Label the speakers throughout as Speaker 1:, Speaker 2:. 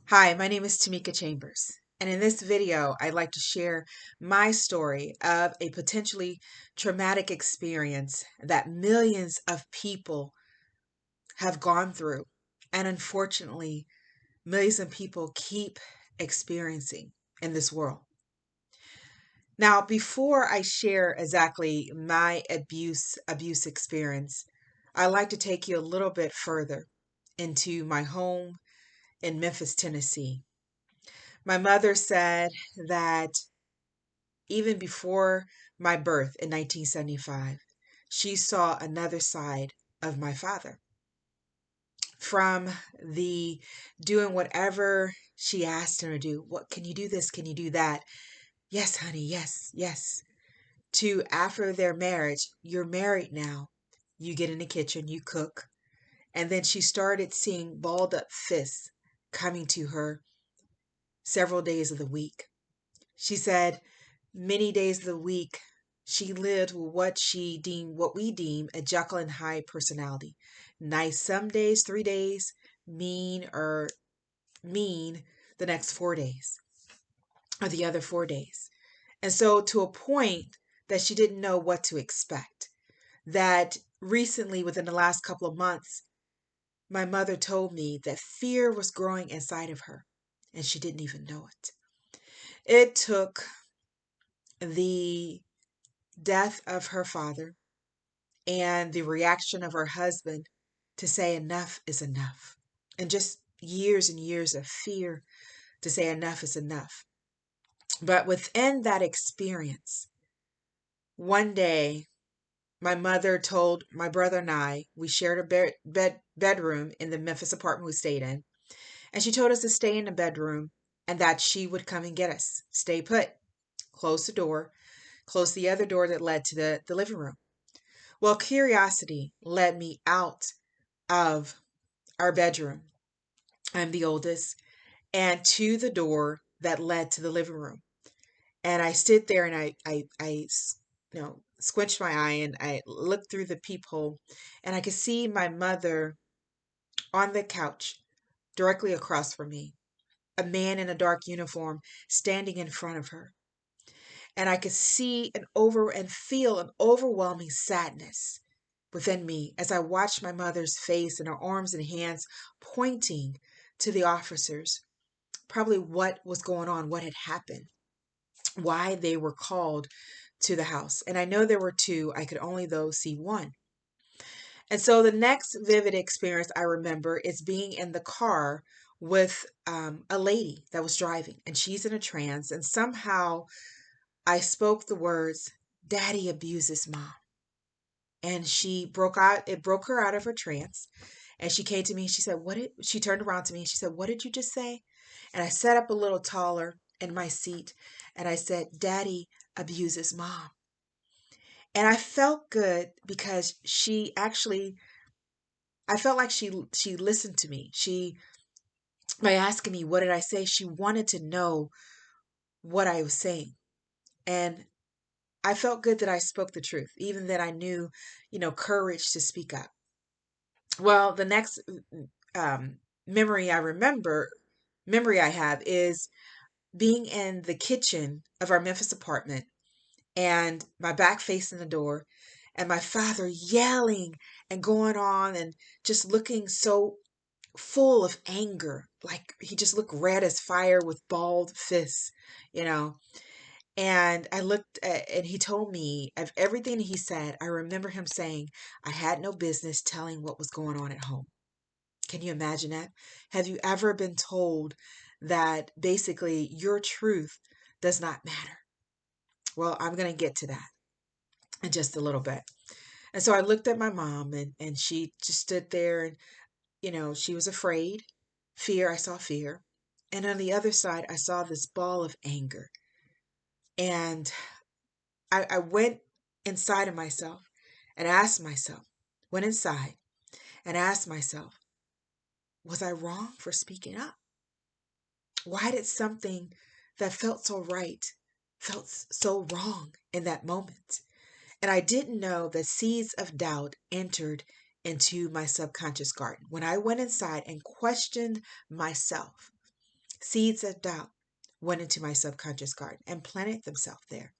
Speaker 1: Hi, my name is Tamika Chambers, and in this video, I'd like to share my story of a potentially traumatic experience that millions of people have gone through, and unfortunately, millions of people keep experiencing in this world. Now, before I share exactly my abuse experience, I'd like to take you a little bit further into my home in Memphis, Tennessee. My mother said that even before my birth in 1975, she saw another side of my father. From the doing whatever she asked him to do. What can you do this? Can you do that? Yes, honey. Yes, yes. To after their marriage, you're married now. You get in the kitchen, you cook. And then she started seeing balled up fists coming to her several days of the week. She said many days of the week she lived with what we deem a Jekyll and Hyde personality. Nice some days, 3 days, mean the next 4 days or the other 4 days. And so to a point that she didn't know what to expect. That recently, within the last couple of months, my mother told me that fear was growing inside of her and she didn't even know it. It took the death of her father and the reaction of her husband to say enough is enough. And just years and years of fear to say enough is enough. But within that experience, one day, my mother told my brother and I, we shared a bedroom in the Memphis apartment we stayed in. And she told us to stay in the bedroom and that she would come and get us. Stay put. Close the door. Close the other door that led to the living room. Well, curiosity led me out of our bedroom. I'm the oldest, and to the door that led to the living room. And I stood there and squinched my eye and I looked through the peephole and I could see my mother on the couch directly across from me, a man in a dark uniform standing in front of her. And I could see and feel an overwhelming sadness within me as I watched my mother's face and her arms and hands pointing to the officers, probably what was going on, what had happened, why they were called to the house. And I know there were two, I could only though see one. And so the next vivid experience I remember is being in the car with a lady that was driving, and she's in a trance, and somehow I spoke the words, "Daddy abuses mom." And it broke her out of her trance. And she came to me and she turned around to me and she said, "What did you just say?" And I sat up a little taller in my seat and I said, "Daddy abuses mom." And I felt good because I felt like she listened to me. By asking me, what did I say? She wanted to know what I was saying. And I felt good that I spoke the truth, even that I knew, courage to speak up. Well, the next um, memory I have is being in the kitchen of our Memphis apartment and my back facing the door and my father yelling and going on and just looking so full of anger. Like he just looked red as fire with balled fists, you know. And and he told me of everything he said. I remember him saying, I had no business telling what was going on at home. Can you imagine that? Have you ever been told that basically your truth does not matter? Well, I'm going to get to that in just a little bit. And so I looked at my mom and she just stood there and, she was afraid. Fear, I saw fear. And on the other side, I saw this ball of anger. And I went inside of myself and asked myself, went inside and asked myself, was I wrong for speaking up? Why did something that felt so right felt so wrong in that moment? And I didn't know that seeds of doubt entered into my subconscious garden. When I went inside and questioned myself, seeds of doubt went into my subconscious garden and planted themselves there.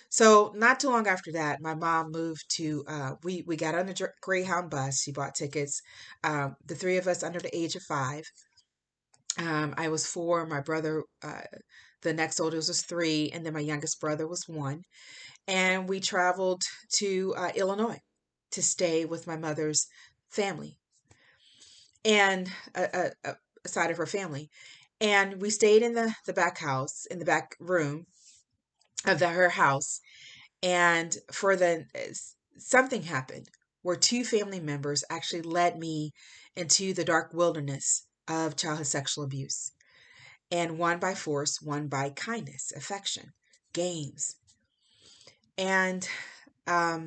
Speaker 1: So not too long after that, my mom moved to, we got on a Greyhound bus. She bought tickets. The three of us under the age of 5. I was 4, my brother, the next oldest was 3, and then my youngest brother was 1. And we traveled to Illinois to stay with my mother's family and a side of her family. And we stayed in the back house, in the back room of her house. And for something happened where 2 family members actually led me into the dark wilderness of childhood sexual abuse. And one by force, one by kindness, affection, games. And I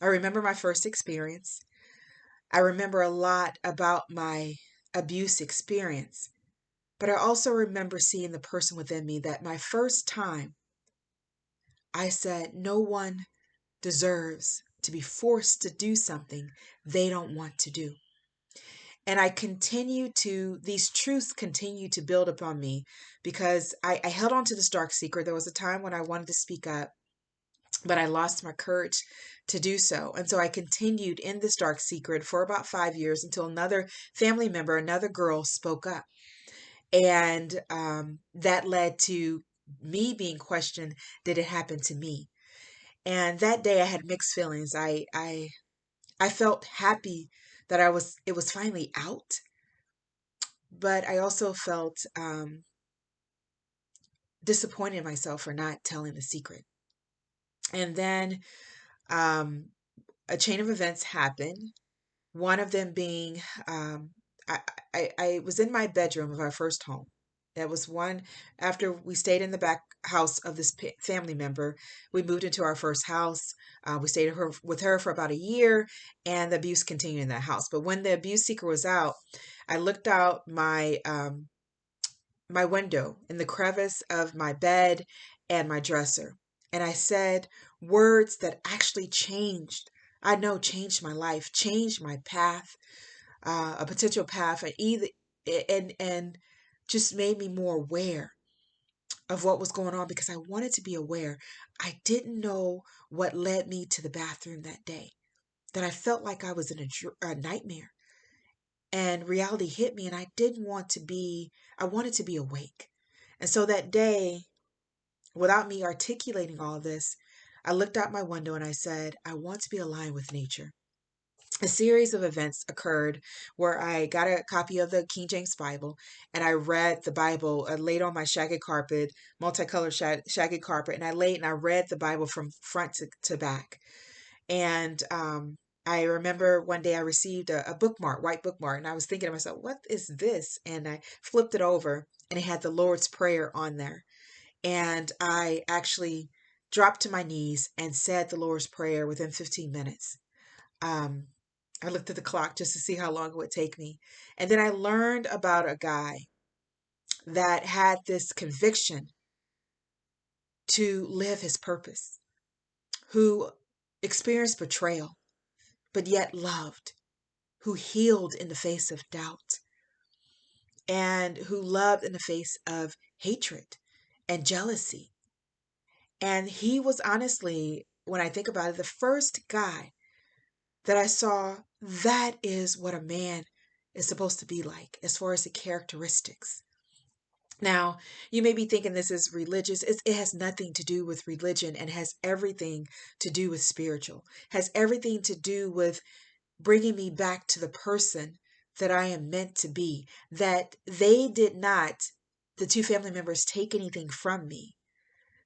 Speaker 1: remember my first experience. I remember a lot about my abuse experience, but I also remember seeing the person within me that my first time I said, no one deserves to be forced to do something they don't want to do. And these truths continue to build upon me because I held on to this dark secret. There was a time when I wanted to speak up, but I lost my courage to do so. And so I continued in this dark secret for about 5 years until another family member, another girl, spoke up. And that led to me being questioned, did it happen to me? And that day I had mixed feelings. I felt happy that it was finally out, but I also felt disappointed in myself for not telling the secret. And then um, a chain of events happened. One of them being, I, I was in my bedroom of our first home. That was one after we stayed in the back house of this family member. We moved into our first house. We stayed with her for about a year, and the abuse continued in that house. But when the abuse seeker was out, I looked out my window in the crevice of my bed and my dresser, and I said words that actually changed my life, changed my path, a potential path, and just made me more aware of what was going on because I wanted to be aware. I didn't know what led me to the bathroom that day, that I felt like I was in a nightmare, and reality hit me, and I didn't want to be, I wanted to be awake. And so that day, without me articulating all this, I looked out my window and I said, I want to be aligned with nature. A series of events occurred where I got a copy of the King James Bible and I read the Bible, laid on my shaggy carpet, multicolored shaggy carpet, and I laid and I read the Bible from front to back. And I remember one day I received a bookmark, white bookmark, and I was thinking to myself, what is this? And I flipped it over and it had the Lord's Prayer on there. And I actually dropped to my knees and said the Lord's Prayer within 15 minutes. Um, I looked at the clock just to see how long it would take me. And then I learned about a guy that had this conviction to live his purpose, who experienced betrayal, but yet loved, who healed in the face of doubt, and who loved in the face of hatred and jealousy. And he was honestly, when I think about it, the first guy that I saw that is what a man is supposed to be like as far as the characteristics. Now, you may be thinking this is religious. It has nothing to do with religion and has everything to do with spiritual, has everything to do with bringing me back to the person that I am meant to be, that they did not, the 2 family members, take anything from me,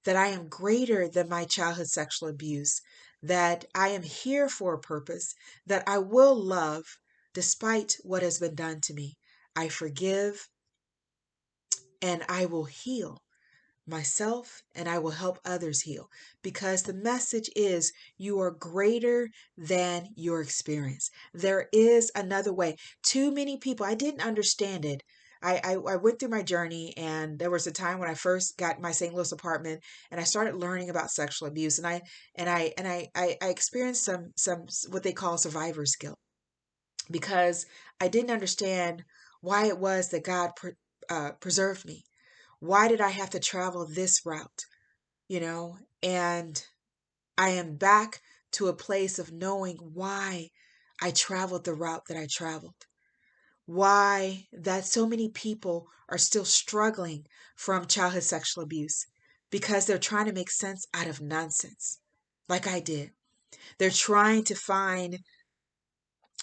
Speaker 1: that I am greater than my childhood sexual abuse, that I am here for a purpose, that I will love despite what has been done to me. I forgive and I will heal myself and I will help others heal, because the message is you are greater than your experience. There is another way. Too many people, I didn't understand it. I went through my journey, and there was a time when I first got my St. Louis apartment and I started learning about sexual abuse, and I experienced some what they call survivor's guilt, because I didn't understand why it was that God preserved me? Why did I have to travel this route? You know, and I am back to a place of knowing why I traveled the route that I traveled. Why that so many people are still struggling from childhood sexual abuse because they're trying to make sense out of nonsense, like I did. They're trying to find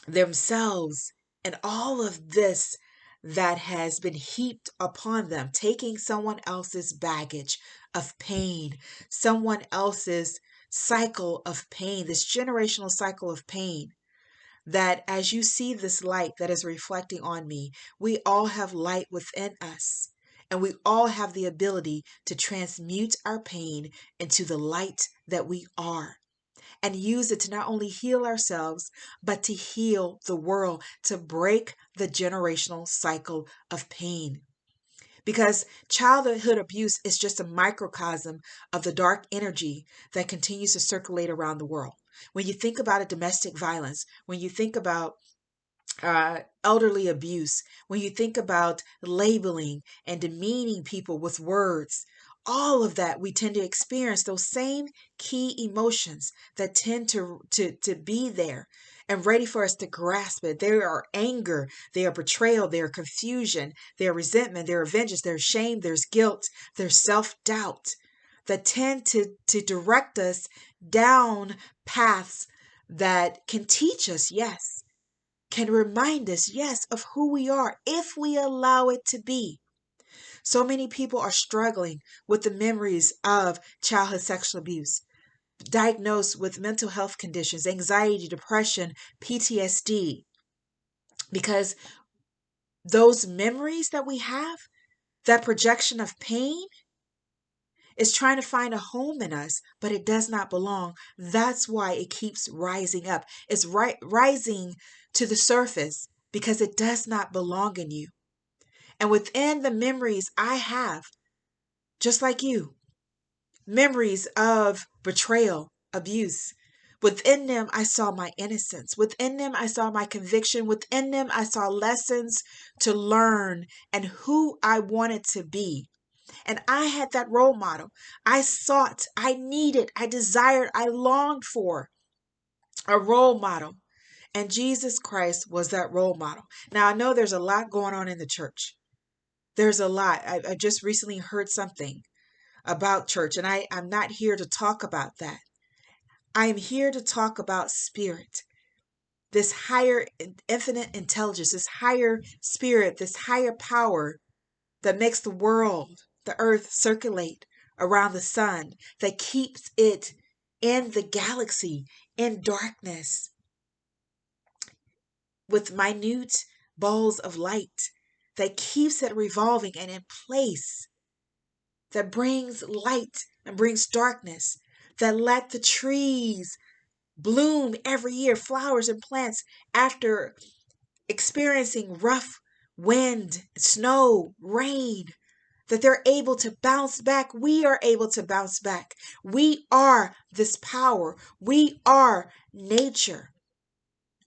Speaker 1: themselves and all of this that has been heaped upon them, taking someone else's baggage of pain, someone else's cycle of pain, this generational cycle of pain. That as you see this light that is reflecting on me, we all have light within us. And we all have the ability to transmute our pain into the light that we are, and use it to not only heal ourselves, but to heal the world, to break the generational cycle of pain. Because childhood abuse is just a microcosm of the dark energy that continues to circulate around the world. When you think about a domestic violence, when you think about elderly abuse, when you think about labeling and demeaning people with words, all of that, we tend to experience those same key emotions that tend to be there and ready for us to grasp it. They are anger, they are betrayal, they are confusion, they are resentment, there are vengeance, there's shame, there's guilt, there's self-doubt that tend to direct us down paths that can teach us, yes, can remind us, yes, of who we are if we allow it to be. So many people are struggling with the memories of childhood sexual abuse, diagnosed with mental health conditions, anxiety, depression, PTSD, because those memories that we have, that projection of pain, is trying to find a home in us, but it does not belong. That's why it keeps rising up. It's rising to the surface because it does not belong in you. And within the memories I have, just like you, memories of betrayal, abuse. Within them, I saw my innocence. Within them, I saw my conviction. Within them, I saw lessons to learn and who I wanted to be. And I had that role model. I sought, I needed, I desired, I longed for a role model. And Jesus Christ was that role model. Now, I know there's a lot going on in the church. There's a lot. I just recently heard something about church, and I'm not here to talk about that. I am here to talk about spirit, this higher infinite intelligence, this higher spirit, this higher power that makes the world, the earth circulate around the sun, that keeps it in the galaxy, in darkness, with minute balls of light, that keeps it revolving and in place, that brings light and brings darkness, that let the trees bloom every year, flowers and plants, after experiencing rough wind, snow, rain, that they're able to bounce back. We are able to bounce back. We are this power. We are nature.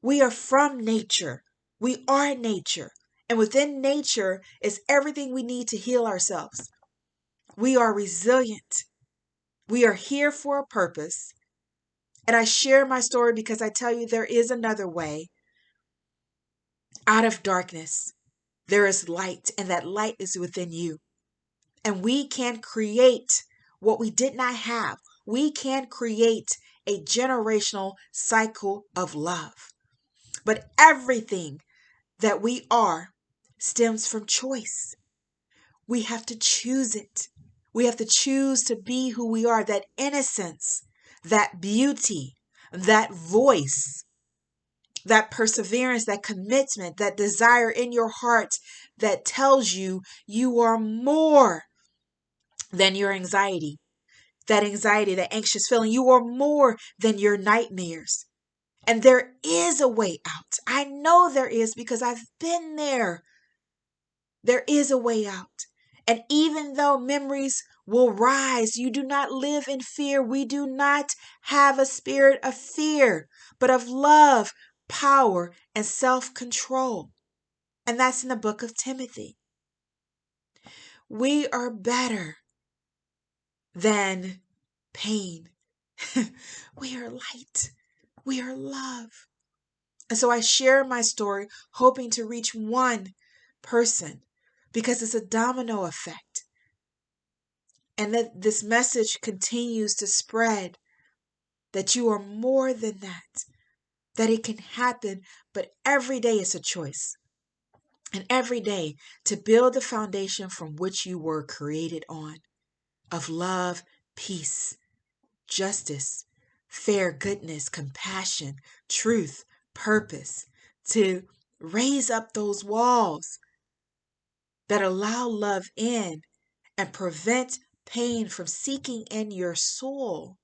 Speaker 1: We are from nature. We are nature. And within nature is everything we need to heal ourselves. We are resilient. We are here for a purpose. And I share my story because I tell you there is another way. Out of darkness, there is light, and that light is within you. And we can create what we did not have. We can create a generational cycle of love. But everything that we are stems from choice. We have to choose it. We have to choose to be who we are, that innocence, that beauty, that voice, that perseverance, that commitment, that desire in your heart that tells you you are more than your anxiety, that anxious feeling. You are more than your nightmares. And there is a way out. I know there is because I've been there. There is a way out. And even though memories will rise, you do not live in fear. We do not have a spirit of fear, but of love, power, and self-control. And that's in the book of Timothy. We are better than pain. We are light. We are love. And so I share my story hoping to reach one person because it's a domino effect. And that this message continues to spread that you are more than that it can happen, but every day is a choice. And every day to build the foundation from which you were created on of love, peace, justice, fair goodness, compassion, truth, purpose, to raise up those walls that allow love in and prevent pain from seeking in your soul,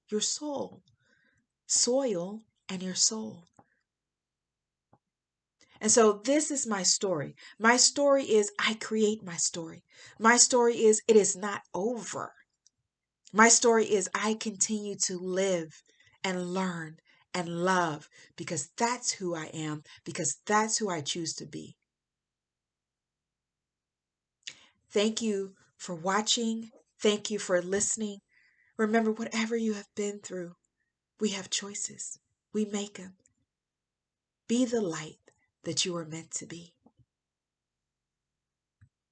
Speaker 1: soil and your soul. And so this is my story. My story is I create my story. My story is it is not over. My story is I continue to live and learn and love because that's who I am, because that's who I choose to be. Thank you for watching. Thank you for listening. Remember, whatever you have been through, we have choices. We make them. Be the light that you are meant to be.